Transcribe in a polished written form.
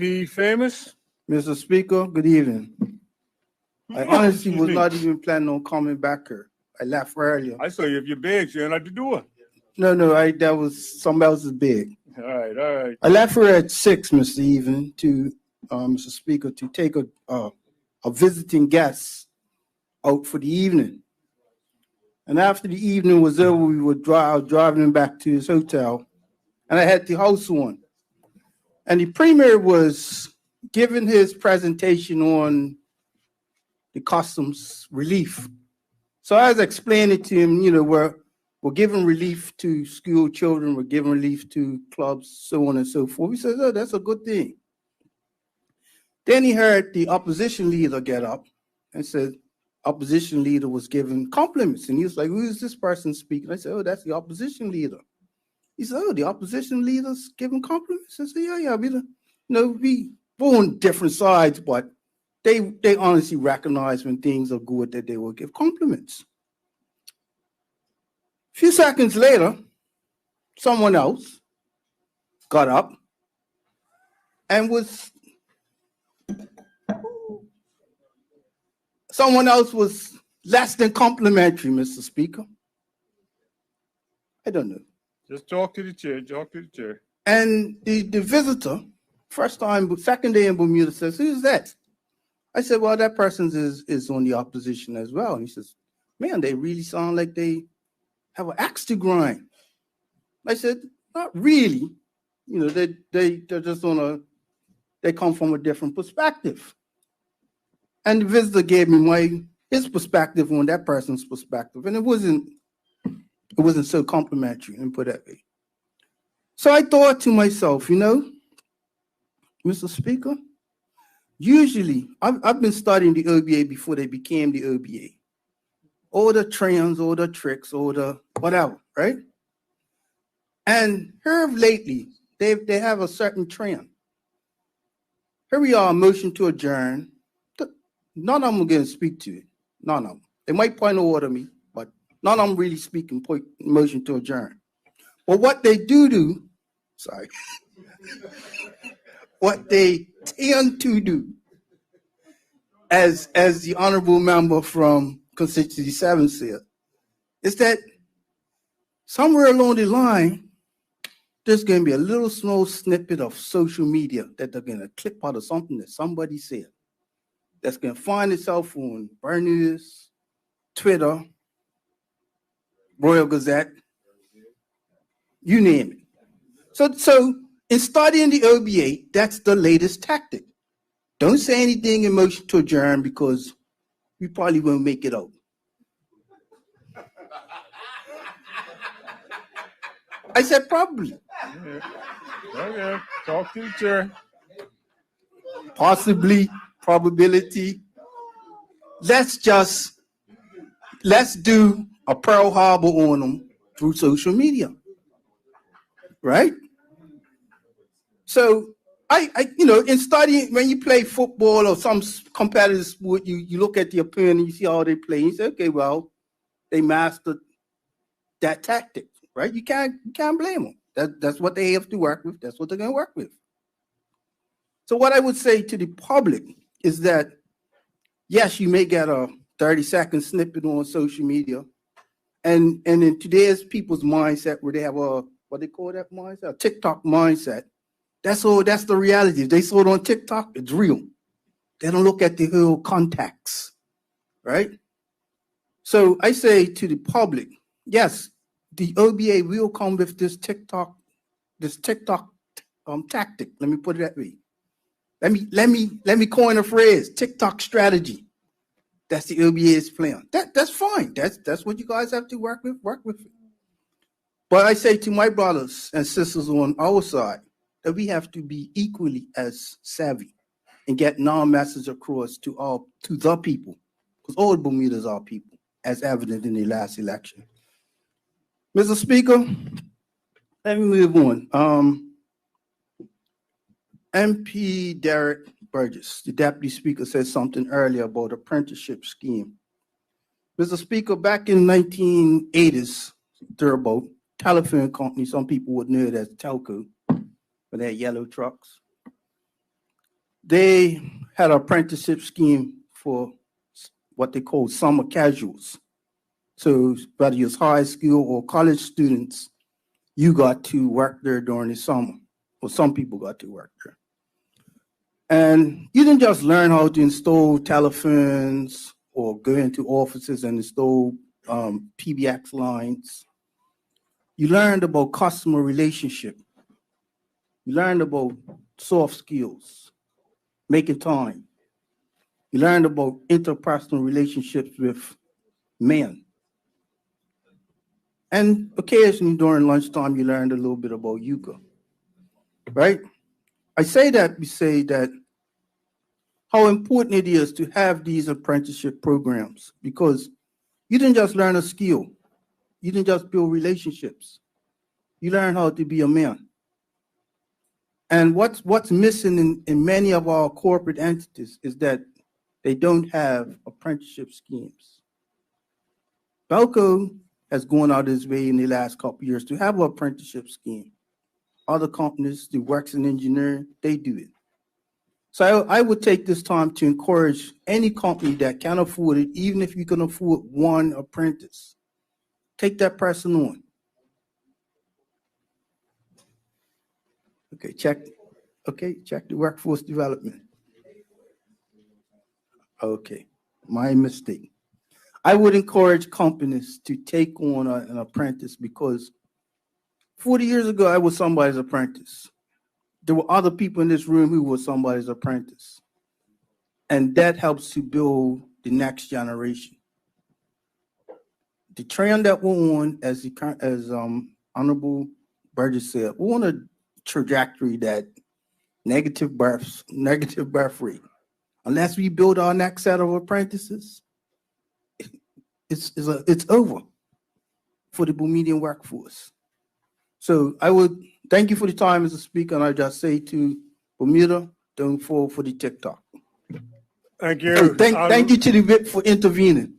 P. Famous. Mr. Speaker, good evening. I honestly was not even planning on coming back here. I left earlier. I saw you if your bags, you're at the door. No, that was somebody else's bag. All right. I left here at 6, Mr. Evening, to Mr. Speaker, to take a visiting guest out for the evening. And after the evening was over, we were driving him back to his hotel, and I had the house on. And the premier was giving his presentation on the customs relief. So I was explaining to him, we're giving relief to school children, we're giving relief to clubs, so on and so forth. He says, oh, that's a good thing. Then he heard the opposition leader get up and said, opposition leader was giving compliments. And he was like, who is this person speaking? I said, oh, that's the opposition leader. He said, oh, the opposition leader's giving compliments? I said, yeah, we on different sides, but they honestly recognize when things are good that they will give compliments. A few seconds later, someone else got up and someone else was less than complimentary, Mr. Speaker. I don't know. Just talk to the chair. And the visitor, second day in Bermuda, says, who's that? I said, well, that person is on the opposition as well. And he says, man, they really sound like they have an axe to grind. I said, not really. They're just they come from a different perspective. And the visitor gave me his perspective on that person's perspective. And it wasn't so complimentary, and put that way. So I thought to myself, Mr. Speaker, usually I've been studying the OBA before they became the OBA. All the trends, all the tricks, all the whatever, right? And here lately, they have a certain trend. Here we are, motion to adjourn. None of them are going to speak to it. None of them. They might point to order me, but none of them really speaking motion to adjourn. But what they do, what they tend to do, as the honorable member from Constituency 7 said, is that somewhere along the line, there's going to be a little small snippet of social media that they're going to clip out of something that somebody said. That's going to find itself on Bermuda, Twitter, Royal Gazette, you name it. So in studying the OBA, that's the latest tactic. Don't say anything in motion to adjourn because we probably won't make it out. I said probably. Okay, talk to the chair. Possibly, probability. Let's do a Pearl Harbor on them through social media, right? So in studying, when you play football or some competitive sport, you look at the opponent, you see how they play, and you say, okay, well, they mastered that tactic, right? You can't blame them. That's what they have to work with. That's what they're going to work with. So what I would say to the public is that, yes, you may get a 30-second snippet on social media, and in today's people's mindset, where they have what they call that mindset, a TikTok mindset. That's the reality. If they saw it on TikTok, it's real. They don't look at the whole context, right? So I say to the public, yes, the OBA will come with this TikTok tactic. Let me put it that way. Let me coin a phrase: TikTok strategy. That's the OBA's plan. That's fine. That's what you guys have to work with. Work with it. But I say to my brothers and sisters on our side that we have to be equally as savvy and get our message across to the people, because all Bermudas are people, as evident in the last election. Mr. Speaker, let me move on. MP Derek Burgess, the Deputy Speaker, said something earlier about apprenticeship scheme. Mr. Speaker, back in 1980s, Durbo telephone company, some people would know it as telco, but they had yellow trucks. they had an apprenticeship scheme for what they call summer casuals. So whether you're high school or college students, you got to work there during the summer, or some people got to work there. And you didn't just learn how to install telephones or go into offices and install PBX lines. You learned about customer relationship. You learned about soft skills, making time. You learned about interpersonal relationships with men. And occasionally during lunchtime, you learned a little bit about yucca, right? I say that we say that how important it is to have these apprenticeship programs, because you didn't just learn a skill. You didn't just build relationships. You learn how to be a man. And what's missing in many of our corporate entities is that they don't have apprenticeship schemes. Belco has gone out of its way in the last couple of years to have an apprenticeship scheme. Other companies do works in engineering, they do it. So I would take this time to encourage any company that can afford it, even if you can afford one apprentice, take that person on. Okay, check the workforce development. Okay, my mistake. I would encourage companies to take on an apprentice, because 40 years ago, I was somebody's apprentice. There were other people in this room who were somebody's apprentice. And that helps to build the next generation. The trend that we're on, as Honorable Burgess said, we're on a trajectory that negative birth rate. Unless we build our next set of apprentices, it's over for the Bermudian workforce. So I would thank you for the time as a speaker, and I just say to Bermuda, don't fall for the TikTok. Thank you. Thank you to the VIP for intervening.